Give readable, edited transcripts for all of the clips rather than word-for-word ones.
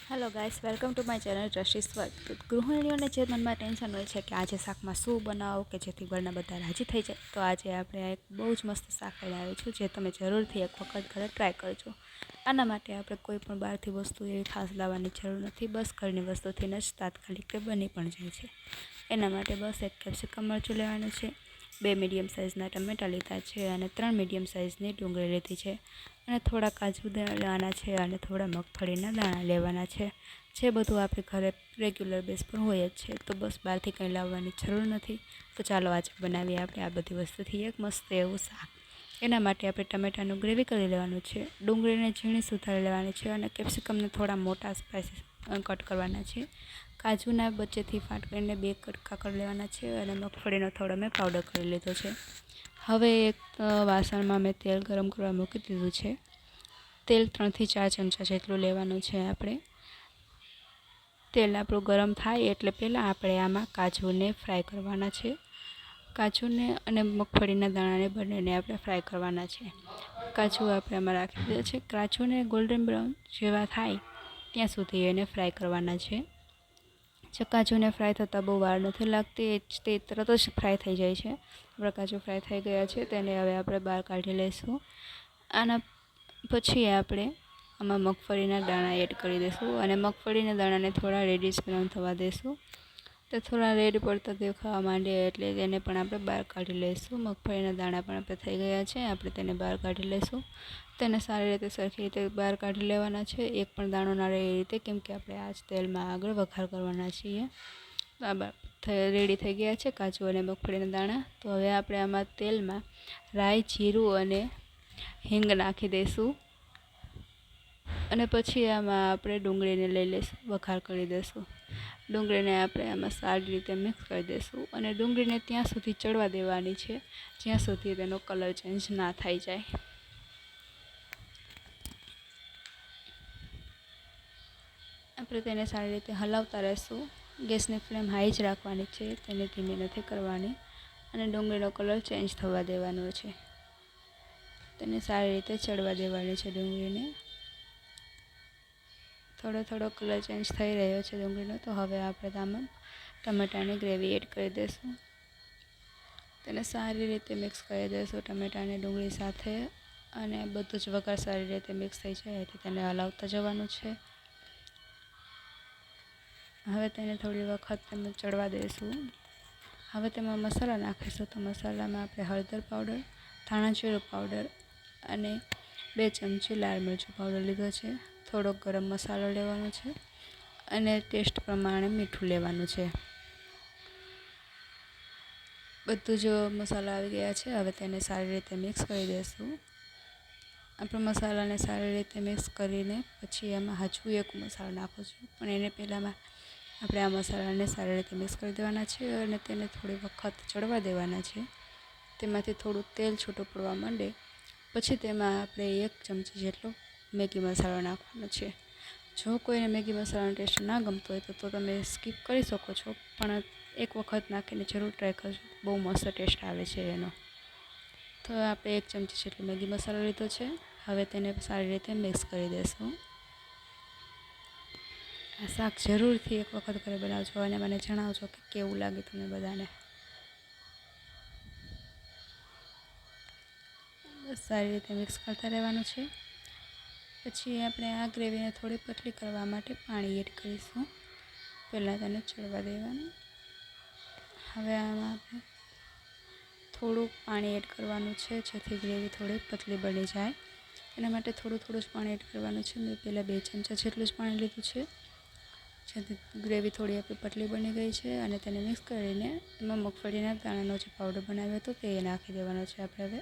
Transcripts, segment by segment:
Hello guys, welcome to my channel trustee स्वर्ग। तो गृहिणीઓને જે મનમાં ટેન્શન હોય છે કે આજે શાકમાં શું બનાવો કે જેથી ઘરના બધા રાજી થઈ જાય, તો આજે આપણે એક બહુ જ મસ્ત શાક લઈને આવ્યું છું, જે તમે જરૂરથી એક વખત ઘરે ટ્રાય કરજો। આના માટે આપણે કોઈ પણ બહારથી વસ્તુ એવી ખાસ લાવવાની જરૂર નથી, બસ ઘરની વસ્તુથી જ તાત્કાલિક તે બની પણ જાય છે। એના માટે બસ એક કેપ્સિકમ મરચું લેવાનું છે, 2 મીડિયમ સાઇઝના ટમેટાં લીધા છે અને 3 મીડિયમ સાઇઝની ડુંગળી લીધી છે અને થોડા કાજુ લેવાના છે અને થોડા મગફળીના દાણા લેવાના છે। જે બધું આપણે ઘરે રેગ્યુલર બેઝ પર હોય જ છે, તો બસ બહારથી કંઈ લાવવાની જરૂર નથી। તો ચાલો આજે બનાવીએ આપણે આ બધી વસ્તુથી એક મસ્ત એવું શાક। એના માટે આપણે ટમેટાનું ગ્રેવી કરી લેવાનું છે, ડુંગળીને ઝીણી સુધારી લેવાની છે અને કેપ્સિકમને થોડા મોટા સ્પાઇસીસ કટ કરવાના છે। કાજુના વચ્ચેથી ફાટ કરીને 2 કટકા કરી લેવાના છે અને મગફળીનો થોડો મેં પાવડર કરી લીધો છે। હવે એક વાસણમાં મેં તેલ ગરમ કરવા મૂકી દીધું છે। તેલ 3 થી 4 ચમચા જેટલું લેવાનું છે આપણે। તેલ આપણું ગરમ થાય એટલે પહેલાં આપણે આમાં કાજુને ફ્રાય કરવાના છે। કાજુને અને મગફળીના દાણાને બંનેને આપણે ફ્રાય કરવાના છે। કાજુ આપણે આમાં રાખી દીધા છે। કાજુને ગોલ્ડન બ્રાઉન જેવા થાય ત્યાં સુધી એને ફ્રાય કરવાના છે। જે કાજુને ફ્રાય થતાં બહુ વાર નથી લાગતી, તે તરત જ ફ્રાય થઈ જાય છે। આપણા કાજુ ફ્રાય થઈ ગયા છે, તેને હવે આપણે બહાર કાઢી લઈશું। આના પછી આપણે આમાં મગફળીના દાણા એડ કરી દઈશું અને મગફળીના દાણાને થોડા રેડિશ બ્રાઉન થવા દઈશું। તે થોડા રેડ પડતા દેખાવા માંડે એટલે તેને પણ આપણે બહાર કાઢી લઈશું। મગફળીના દાણા પણ આપણે થઈ ગયા છે, આપણે તેને બહાર કાઢી લઈશું। તેને સારી રીતે સરખી રીતે બહાર કાઢી લેવાના છે, એક પણ દાણો ના રહે એ રીતે, કેમ કે આપણે આ જ તેલમાં આગળ વઘાર કરવાના છીએ। રેડી થઈ ગયા છે કાજુ અને મગફળીના દાણા। તો હવે આપણે આમાં તેલમાં રાઈ, જીરું અને હિંગ નાખી દઈશું અને પછી આમાં આપણે ડુંગળીને લઈ લઈશું, વઘાર કરી દઈશું। ડુંગળીને આપણે આમાં સારી રીતે મિક્સ કરી દઈશું અને ડુંગળીને ત્યાં સુધી ચડવા દેવાની છે જ્યાં સુધી તેનો કલર ચેન્જ ના થઈ જાય। આપણે તેને સારી રીતે હલાવતા રહીશું। ગેસની ફ્લેમ હાઈ જ રાખવાની છે, તેને ધીમી નથી કરવાની અને ડુંગળીનો કલર ચેન્જ થવા દેવાનો છે। તેને સારી રીતે ચડવા દેવાની છે ડુંગળીને। થોડો થોડો કલર ચેન્જ થઈ રહ્યો છે ડુંગળીનો, તો હવે આપણે આમાં ટમેટાની ગ્રેવી એડ કરી દઈશું। તેને સારી રીતે મિક્સ કરી દઈશું ટમેટાને ડુંગળી સાથે અને બધું જ વઘાર સારી રીતે મિક્સ થઈ જાય એટલે તેને હલાવતા જવાનું છે। હવે તેને થોડી વખત તેમાં ચડવા દઈશું। હવે તેમાં મસાલા નાખીશું। તો મસાલામાં આપણે હળદર પાવડર, ધાણા જીરું પાવડર અને 2 ચમચી લાલ મરચું પાવડર લીધો છે। થોડો ગરમ મસાલો લેવાનો છે અને ટેસ્ટ પ્રમાણે મીઠું લેવાનું છે। બધું જ મસાલા આવી ગયા છે, હવે તેને સારી રીતે મિક્સ કરી દઈશું। આપણે મસાલાને સારી રીતે મિક્સ કરીને પછી એમાં હજુ એક મસાલો નાખું છું, પણ એને પહેલાંમાં આપણે આ મસાલાને સારી રીતે મિક્સ કરી દેવાના છે અને તેને થોડી વખત ચડવા દેવાના છે। તેમાંથી થોડું તેલ છૂટું પડવા માંડે પછી તેમાં આપણે 1 ચમચી જેટલો મેગી મસાલો નાખવાનો છે। જો કોઈને મેગી મસાલાનો ટેસ્ટ ના ગમતો હોય તો તમે સ્કીપ કરી શકો છો, પણ એક વખત નાખીને જરૂર ટ્રાય કરજો, બહુ મસ્ત ટેસ્ટ આવે છે એનો। તો આપણે 1 ચમચી જેટલો મેગી મસાલો લીધો છે। હવે તેને સારી રીતે મિક્સ કરી દઈશું। આ શાક જરૂરથી એક વખત ઘરે બનાવજો અને મને જણાવજો કે કેવું લાગે તમને બધાને। બસ સારી રીતે મિક્સ કરતા રહેવાનું છે। પછી આપણે આ ગ્રેવીને થોડી પતલી કરવા માટે પાણી એડ કરીશું। પહેલાં તેને ચડવા દેવાનું। હવે આમાં આપણે થોડું પાણી એડ કરવાનું છે જેથી ગ્રેવી થોડી પતલી બની જાય। એના માટે થોડું થોડું જ પાણી એડ કરવાનું છે। મેં પહેલાં 2 ચમચા જેટલું જ પાણી લીધું છે, જેથી ગ્રેવી થોડી આપણી પતલી બની ગઈ છે અને તેને મિક્સ કરીને એમાં મગફળીના દાણાનો જે પાવડર બનાવ્યો હતો તે નાખી દેવાનો છે આપણે હવે।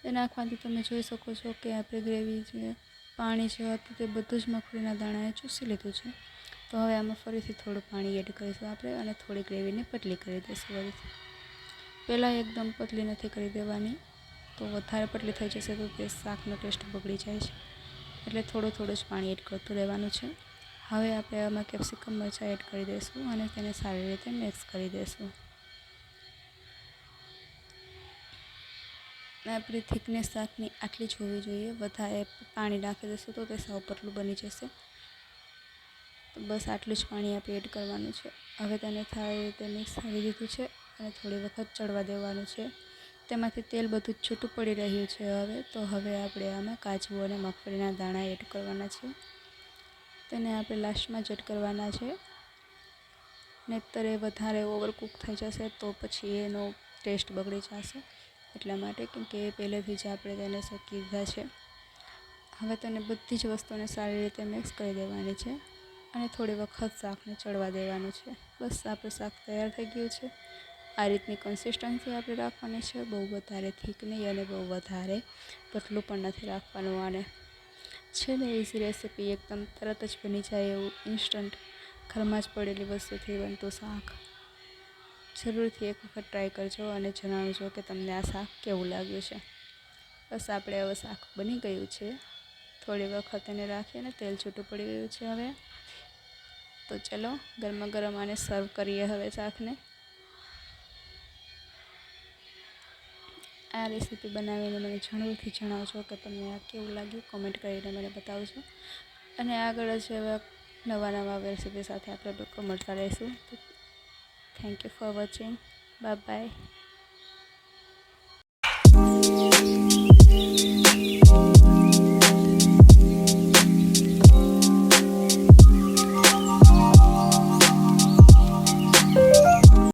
એ નાખવાથી તમે જોઈ શકો છો કે આપણે ગ્રેવી જે પાણી જે હતું તે બધું જ મગફળીના દાણાએ ચૂસી લીધું છે। તો હવે આમાં ફરીથી થોડું પાણી એડ કરીશું આપણે અને થોડી ગ્રેવીને પતલી કરી દઈશું ફરીથી। પહેલાં એકદમ પતલી નથી કરી દેવાની, તો વધારે પતલી થઈ જશે તો તે શાકનો ટેસ્ટ બગડી જાય છે, એટલે થોડું થોડું જ પાણી એડ કરતું રહેવાનું છે। હવે આપણે આમાં કેપ્સિકમ મરચાં એડ કરી દઈશું અને તેને સારી રીતે મિક્સ કરી દઈશું। આપણી થિકનેસ શાકની આટલી જ હોવી જોઈએ, વધારે પાણી નાખી દઈશું તો તે સાવ પતલું બની જશે। તો બસ આટલું જ પાણી આપણે એડ કરવાનું છે. હવે તેને સારી રીતે મિક્સ કરી દીધું છે અને થોડી વખત ચડવા દેવાનું છે. તેમાંથી તેલ બધું જ છૂટું પડી રહ્યું છે હવે. તો હવે આપણે આમાં કાજુ અને મગફળીના દાણા એડ કરવાના છે. તેને આપણે લાસ્ટમાં જ એડ કરવાના છે, નહીંતર એ વધારે ઓવરકુક થઈ જશે તો પછી એનો ટેસ્ટ બગડી જશે. એટલા માટે કેમકે એ પહેલેથી જ આપણે તેને શેકી દીધા છે. હવે તેને બધી જ વસ્તુને સારી રીતે મિક્સ કરી દેવાની છે અને થોડી વખત શાકને ચડવા દેવાનું છે. બસ આપણું શાક તૈયાર થઈ ગયું છે. આ રીતની કન્સિસ્ટન્સી આપણે રાખવાની છે, બહુ વધારે થીક નહીં અને બહુ વધારે પતલું પણ નથી રાખવાનું. આને છે ને ઇઝી રેસીપી, એકદમ તરત જ બની જાય એવું ઇન્સ્ટન્ટ ઘરમાં જ પડેલી વસ્તુથી બનતું શાક. જરૂરથી એક વખત ટ્રાય કરજો અને જણાવજો કે તમને આ શાક કેવું લાગ્યું છે. બસ આપણે હવે શાક બની ગયું છે. થોડી વખત એને રાખીને તેલ છૂટું પડી ગયું છે હવે. તો ચલો ગરમા ગરમ આને સર્વ કરીએ હવે શાકને. આ રેસીપી બનાવીને મને જરૂરથી જણાવજો કે તમને આ કેવું લાગ્યું, કોમેન્ટ કરીને મને બતાવજો. અને આગળ જ એવા નવા રેસીપી સાથે આપણે લોકો મળતા રહીશું. Thank you for watching. Bye bye.